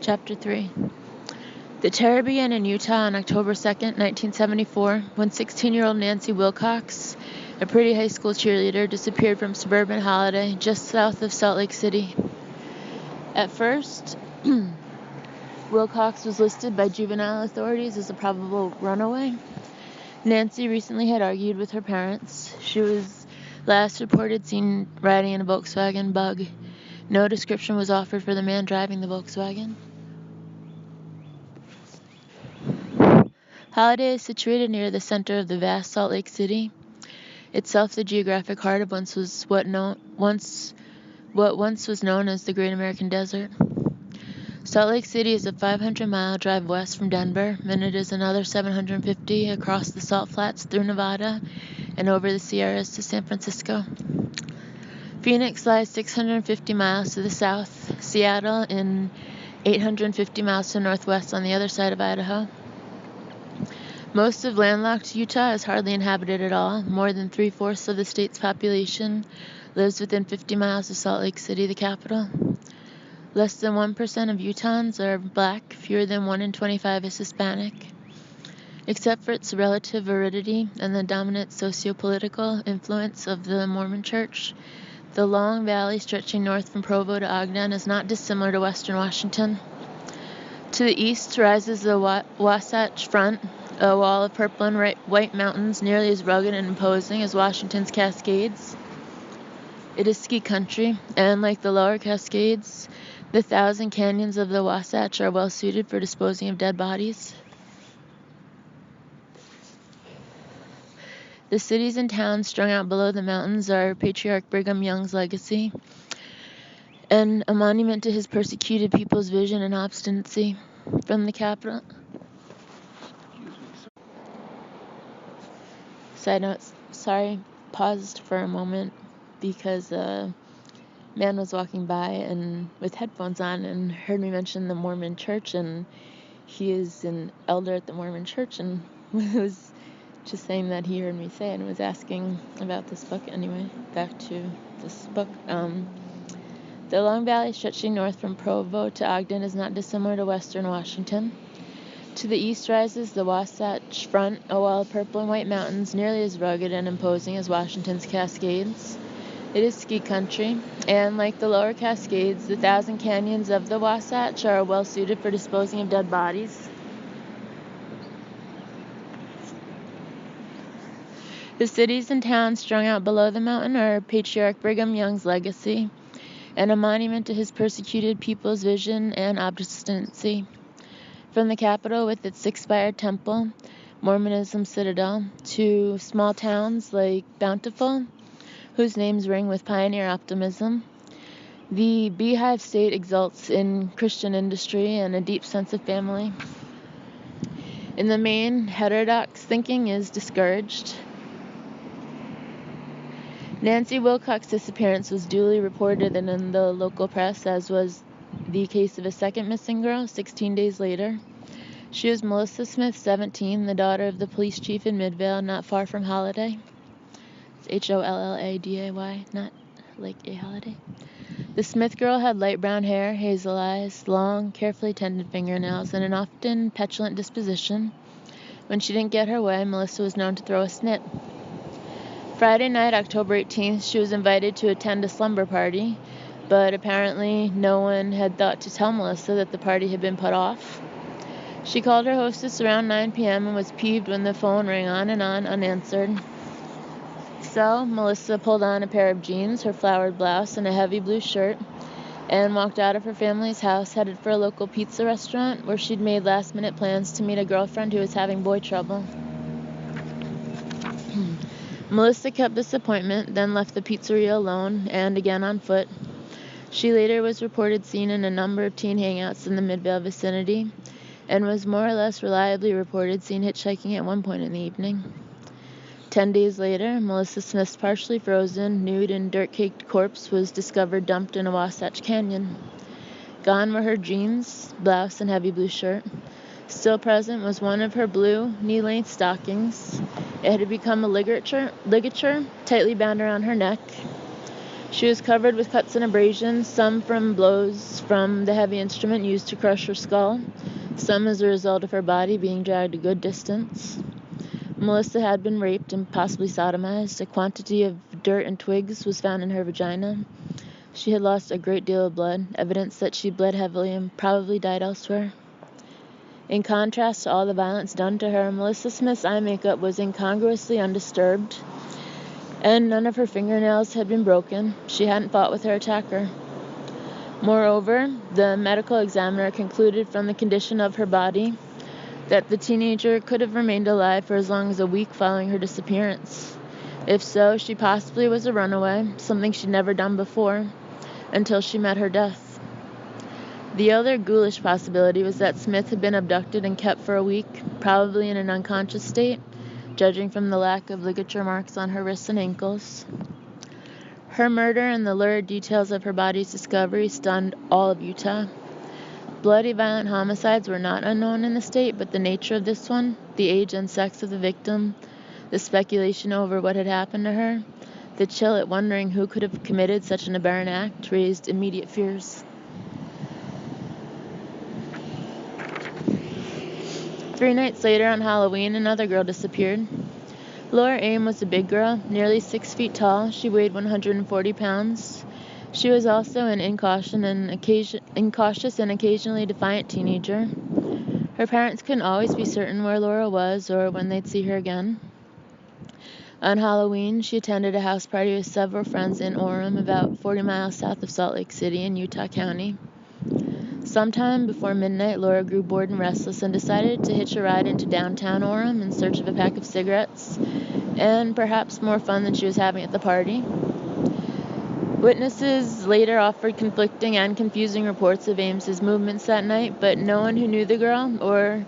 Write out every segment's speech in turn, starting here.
Chapter 3. The terror began in Utah on October 2nd, 1974, when 16-year-old Nancy Wilcox, a pretty high school cheerleader, disappeared from suburban Holiday just south of Salt Lake City. At first, Wilcox was listed by juvenile authorities as a probable runaway. Nancy recently had argued with her parents. She was last reported seen riding in a Volkswagen Bug. No description was offered for the man driving the Volkswagen. Holiday is situated near the center of the vast Salt Lake City, itself the geographic heart of what once was known as the Great American Desert. Salt Lake City is a 500-mile drive west from Denver, and it is another 750 across the Salt Flats through Nevada and over the Sierras to San Francisco. Phoenix lies 650 miles to the south, Seattle in 850 miles to the northwest on the other side of Idaho. Most of landlocked Utah is hardly inhabited at all. More than 3/4 of the state's population lives within 50 miles of Salt Lake City, the capital. Less than 1% of Utahns are black, fewer than 1 in 25 is Hispanic. Except for its relative aridity and the dominant socio-political influence of the Mormon Church, the long valley stretching north from Provo to Ogden is not dissimilar to western Washington. To the east rises the Wasatch Front, a wall of purple and white mountains nearly as rugged and imposing as Washington's Cascades. It is ski country, and like the lower Cascades, the 1,000 canyons of the Wasatch are well suited for disposing of dead bodies. The cities and towns strung out below the mountains are Patriarch Brigham Young's legacy, and a monument to his persecuted people's vision and obstinacy. From the capital. Side note, sorry, paused for a moment because a man was walking by and with headphones on and heard me mention the Mormon Church, and he is an elder at the Mormon Church, and was just saying that he heard me say it and was asking about this book. Anyway, back to this book. The long valley stretching north from Provo to Ogden is not dissimilar to western Washington. To the east rises the Wasatch Front, a wall of purple and white mountains nearly as rugged and imposing as Washington's Cascades. It is ski country, and like the lower Cascades, the 1,000 canyons of the Wasatch are well suited for disposing of dead bodies. The cities and towns strung out below the mountain are Patriarch Brigham Young's legacy, and a monument to his persecuted people's vision and obstinacy. From the capital with its 6-spired temple, Mormonism citadel, to small towns like Bountiful, whose names ring with pioneer optimism, the Beehive State exults in Christian industry and a deep sense of family. In the main, heterodox thinking is discouraged. Nancy Wilcox's disappearance was duly reported in the local press, as was the case of a second missing girl 16 days later. She was Melissa Smith, 17, the daughter of the police chief in Midvale, not far from Holiday. It's Holladay, not like a holiday. The Smith girl had light brown hair, hazel eyes, long, carefully tended fingernails, and an often petulant disposition. When she didn't get her way, Melissa was known to throw a snit. Friday night, October 18th, she was invited to attend a slumber party, but apparently no one had thought to tell Melissa that the party had been put off. She called her hostess around 9 p.m. and was peeved when the phone rang on and on, unanswered. So, Melissa pulled on a pair of jeans, her flowered blouse, and a heavy blue shirt, and walked out of her family's house, headed for a local pizza restaurant where she'd made last-minute plans to meet a girlfriend who was having boy trouble. Melissa kept this appointment, then left the pizzeria alone, and again on foot. She later was reported seen in a number of teen hangouts in the Midvale vicinity, and was more or less reliably reported seen hitchhiking at one point in the evening. 10 days later, Melissa Smith's partially frozen, nude, and dirt-caked corpse was discovered dumped in a Wasatch Canyon. Gone were her jeans, blouse, and heavy blue shirt. Still present was one of her blue, knee-length stockings. It had become a ligature tightly bound around her neck. She was covered with cuts and abrasions, some from blows from the heavy instrument used to crush her skull, some as a result of her body being dragged a good distance. Melissa had been raped and possibly sodomized. A quantity of dirt and twigs was found in her vagina. She had lost a great deal of blood, evidence that she bled heavily and probably died elsewhere. In contrast to all the violence done to her, Melissa Smith's eye makeup was incongruously undisturbed, and none of her fingernails had been broken. She hadn't fought with her attacker. Moreover, the medical examiner concluded from the condition of her body that the teenager could have remained alive for as long as a week following her disappearance. If so, she possibly was a runaway, something she'd never done before, until she met her death. The other ghoulish possibility was that Smith had been abducted and kept for a week, probably in an unconscious state, judging from the lack of ligature marks on her wrists and ankles. Her murder and the lurid details of her body's discovery stunned all of Utah. Bloody, violent homicides were not unknown in the state, but the nature of this one, the age and sex of the victim, the speculation over what had happened to her, the chill at wondering who could have committed such an aberrant act, raised immediate fears. 3 nights later, on Halloween, another girl disappeared. Laura Aim was a big girl, nearly 6 feet tall. She weighed 140 pounds. She was also an incautious and occasionally defiant teenager. Her parents couldn't always be certain where Laura was or when they'd see her again. On Halloween, she attended a house party with several friends in Orem, about 40 miles south of Salt Lake City in Utah County. Sometime before midnight, Laura grew bored and restless and decided to hitch a ride into downtown Orem in search of a pack of cigarettes and perhaps more fun than she was having at the party. Witnesses later offered conflicting and confusing reports of Ames's movements that night, but no one who knew the girl or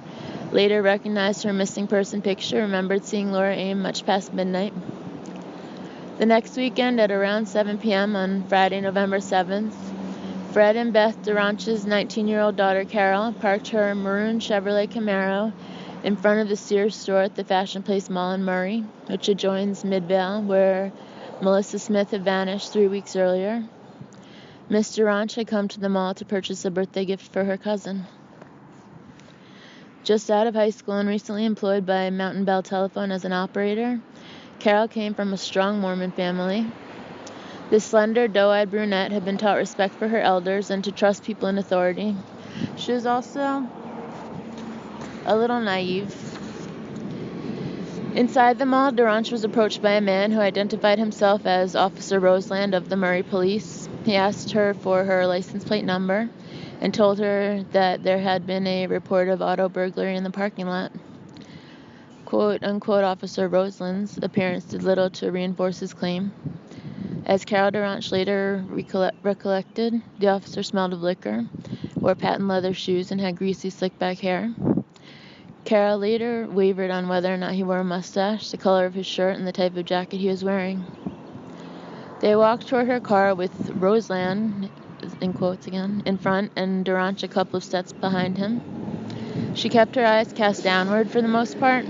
later recognized her missing person picture remembered seeing Laura Aim much past midnight. The next weekend at around 7 p.m. on Friday, November 7th, Fred and Beth Duranch's 19-year-old daughter Carol parked her maroon Chevrolet Camaro in front of the Sears store at the Fashion Place Mall in Murray, which adjoins Midvale, where Melissa Smith had vanished 3 weeks earlier. Miss Duranch had come to the mall to purchase a birthday gift for her cousin. Just out of high school and recently employed by Mountain Bell Telephone as an operator, Carol came from a strong Mormon family. This slender, doe-eyed brunette had been taught respect for her elders and to trust people in authority. She was also a little naive. Inside the mall, Duranch was approached by a man who identified himself as Officer Roseland of the Murray Police. He asked her for her license plate number and told her that there had been a report of auto burglary in the parking lot. Quote-unquote Officer Roseland's appearance did little to reinforce his claim. As Carol Duranch later recollected, the officer smelled of liquor, wore patent leather shoes, and had greasy, slick-back hair. Carol later wavered on whether or not he wore a mustache, the color of his shirt, and the type of jacket he was wearing. They walked toward her car with Roseland, in quotes again, in front, and Duranch a couple of steps behind him. She kept her eyes cast downward for the most part.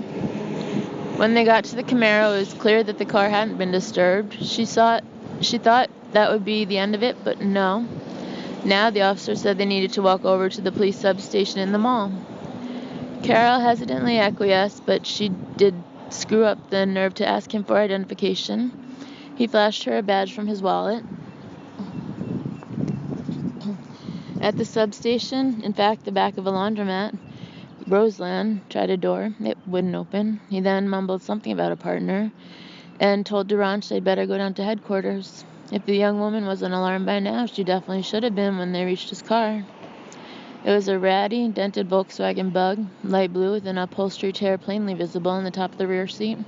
When they got to the Camaro, it was clear that the car hadn't been disturbed. She thought that would be the end of it, but no. Now the officer said they needed to walk over to the police substation in the mall. Carol hesitantly acquiesced, but she did screw up the nerve to ask him for identification. He flashed her a badge from his wallet. At the substation, in fact, the back of a laundromat, Roseland tried a door. It wouldn't open. He then mumbled something about a partner and told Duranch they'd better go down to headquarters. If the young woman wasn't alarmed by now, she definitely should have been when they reached his car. It was a ratty, dented Volkswagen Bug, light blue with an upholstery tear plainly visible on the top of the rear seat.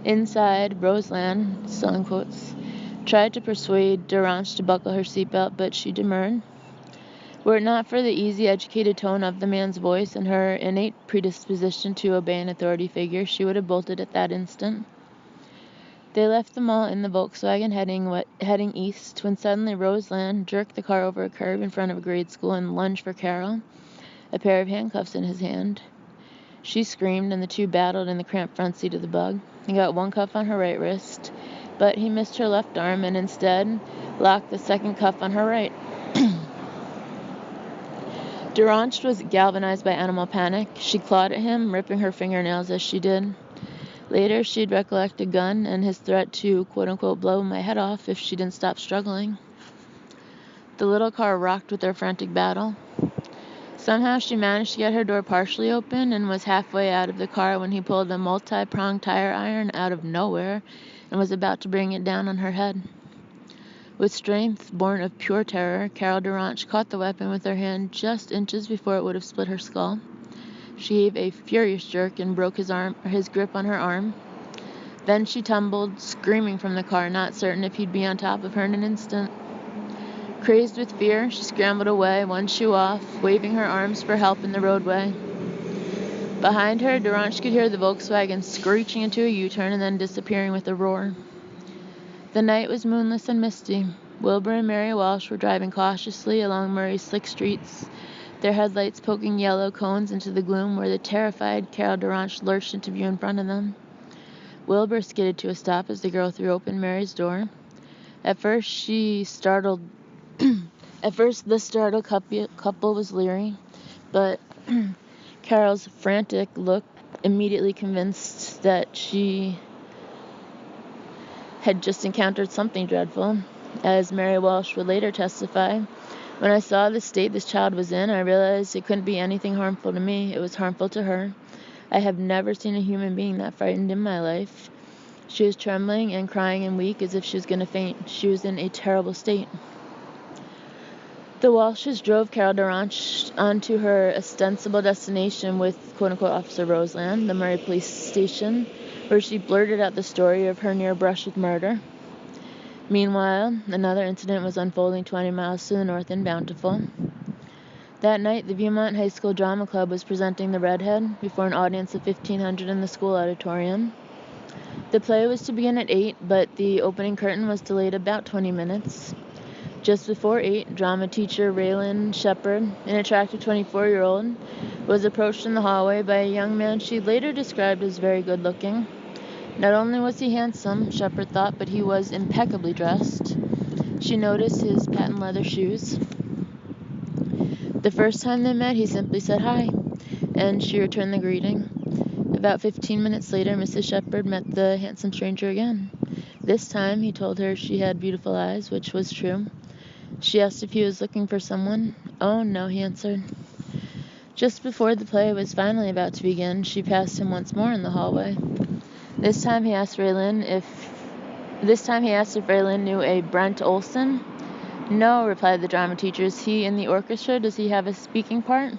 Inside, Roseland, still in quotes, tried to persuade Duranch to buckle her seatbelt, but she demurred. Were it not for the easy, educated tone of the man's voice and her innate predisposition to obey an authority figure, she would have bolted at that instant. They left the mall in the Volkswagen heading east when suddenly Roseland jerked the car over a curb in front of a grade school and lunged for Carol, a pair of handcuffs in his hand. She screamed and the two battled in the cramped front seat of the Bug. He got one cuff on her right wrist, but he missed her left arm and instead locked the second cuff on her right. Durant was galvanized by animal panic. She clawed at him, ripping her fingernails as she did. Later, she'd recollect a gun and his threat to, quote-unquote, blow my head off if she didn't stop struggling. The little car rocked with their frantic battle. Somehow she managed to get her door partially open and was halfway out of the car when he pulled a multi-pronged tire iron out of nowhere and was about to bring it down on her head. With strength born of pure terror, Carol Durant caught the weapon with her hand just inches before it would have split her skull. She gave a furious jerk and broke his grip on her arm. Then she tumbled, screaming from the car, not certain if he'd be on top of her in an instant. Crazed with fear, she scrambled away, one shoe off, waving her arms for help in the roadway. Behind her, Durant could hear the Volkswagen screeching into a U-turn and then disappearing with a roar. The night was moonless and misty. Wilbur and Mary Walsh were driving cautiously along Murray's slick streets, their headlights poking yellow cones into the gloom where the terrified Carol Durant lurched into view in front of them. Wilbur skidded to a stop as the girl threw open Mary's door. At first, the startled couple was leery, but Carol's frantic look immediately convinced that she had just encountered something dreadful. As Mary Walsh would later testify, when I saw the state this child was in, I realized it couldn't be anything harmful to me. It was harmful to her. I have never seen a human being that frightened in my life. She was trembling and crying and weak as if she was going to faint. She was in a terrible state. The Walshes drove Carol Durant onto her ostensible destination with quote-unquote Officer Roseland, the Murray Police Station, where she blurted out the story of her near brush with murder. Meanwhile, another incident was unfolding 20 miles to the north in Bountiful. That night, the Viewmont High School Drama Club was presenting The Redhead before an audience of 1,500 in the school auditorium. The play was to begin at 8, but the opening curtain was delayed about 20 minutes. Just before 8, drama teacher Raylan Shepard, an attractive 24-year-old, was approached in the hallway by a young man she later described as very good-looking. Not only was he handsome, Shepard thought, but he was impeccably dressed. She noticed his patent leather shoes. The first time they met, he simply said hi, and she returned the greeting. About 15 minutes later, Mrs. Shepard met the handsome stranger again. This time, he told her she had beautiful eyes, which was true. She asked if he was looking for someone. Oh, no, he answered. Just before the play was finally about to begin, she passed him once more in the hallway. This time he asked if Raylan knew a Brent Olson. No, replied the drama teacher. Is he in the orchestra? Does he have a speaking part?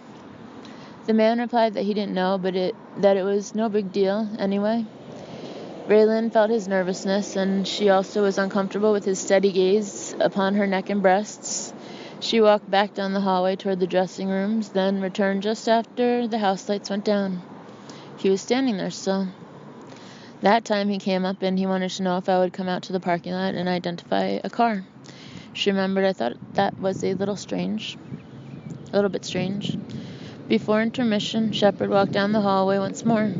The man replied that he didn't know, but that it was no big deal anyway. Raylan felt his nervousness, and she also was uncomfortable with his steady gaze upon her neck and breasts. She walked back down the hallway toward the dressing rooms, then returned just after the house lights went down. He was standing there still. That time he came up and he wanted to know if I would come out to the parking lot and identify a car. She remembered I thought that was a little bit strange. Before intermission, Shepard walked down the hallway once more.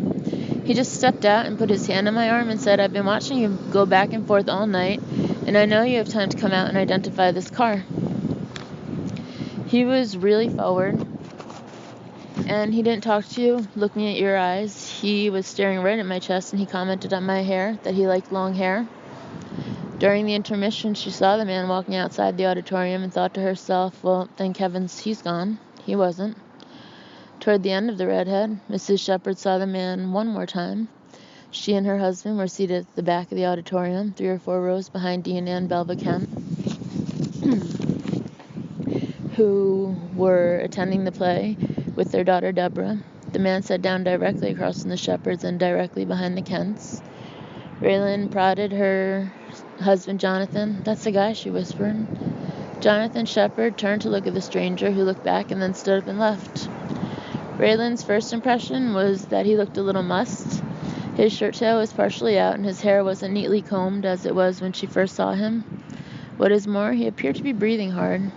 He just stepped out and put his hand on my arm and said, I've been watching you go back and forth all night, and I know you have time to come out and identify this car. He was really forward, and he didn't talk to you, look me at your eyes. He was staring right at my chest, and he commented on my hair, that he liked long hair. During the intermission, she saw the man walking outside the auditorium and thought to herself, well, thank heavens he's gone. He wasn't. Toward the end of The Redhead, Mrs. Shepard saw the man one more time. She and her husband were seated at the back of the auditorium, 3 or 4 rows behind Dean and Belva Kemp, who were attending the play with their daughter Deborah. The man sat down directly across from the Shepards and directly behind the Kents. Raylan prodded her husband Jonathan. That's the guy, she whispered. Jonathan Shepard turned to look at the stranger, who looked back and then stood up and left. Raylan's first impression was that he looked a little mussed. His shirt tail was partially out, and his hair wasn't neatly combed as it was when she first saw him. What is more, he appeared to be breathing hard.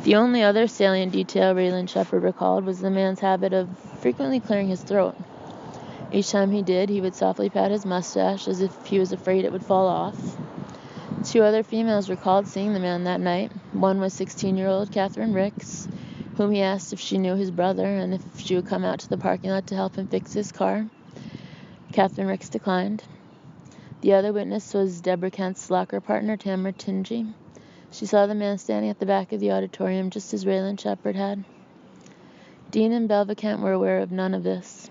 The only other salient detail Raylan Shepard recalled was the man's habit of frequently clearing his throat. Each time he did, he would softly pat his mustache as if he was afraid it would fall off. 2 other females recalled seeing the man that night. One was 16-year-old Catherine Ricks, whom he asked if she knew his brother and if she would come out to the parking lot to help him fix his car. Catherine Ricks declined. The other witness was Deborah Kent's locker partner, Tamara Tingy. She saw the man standing at the back of the auditorium just as Raylan Shepard had. Dean and Belva Kent were aware of none of this.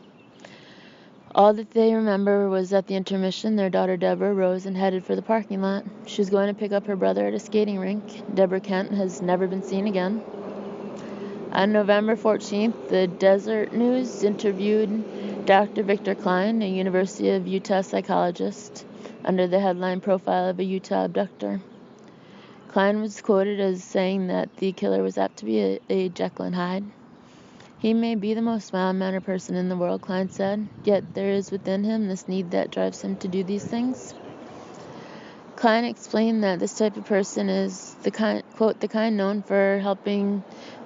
All that they remember was that the intermission, their daughter Deborah rose and headed for the parking lot. She was going to pick up her brother at a skating rink. Deborah Kent has never been seen again. On November 14th, the Desert News interviewed Dr. Victor Klein, a University of Utah psychologist, under the headline Profile of a Utah Abductor. Klein was quoted as saying that the killer was apt to be a Jekyll and Hyde. He may be the most mild-mannered person in the world, Klein said, yet there is within him this need that drives him to do these things. Klein explained that this type of person is the kind, quote, the kind known for helping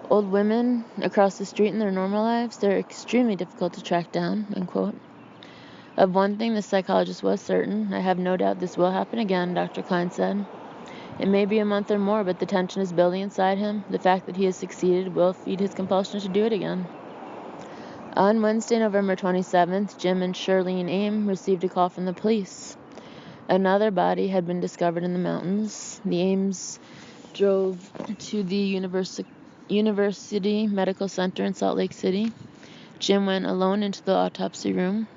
old women across the street in their normal lives. They're extremely difficult to track down, unquote. Of one thing the psychologist was certain, I have no doubt this will happen again, Dr. Klein said. It may be a month or more, but the tension is building inside him. The fact that he has succeeded will feed his compulsion to do it again. On Wednesday, November 27th, Jim and Shirlene Aim received a call from the police. Another body had been discovered in the mountains. The Aims drove to the University Medical Center in Salt Lake City. Jim went alone into the autopsy room.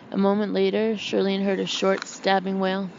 A moment later, Shirlene heard a short, stabbing wail.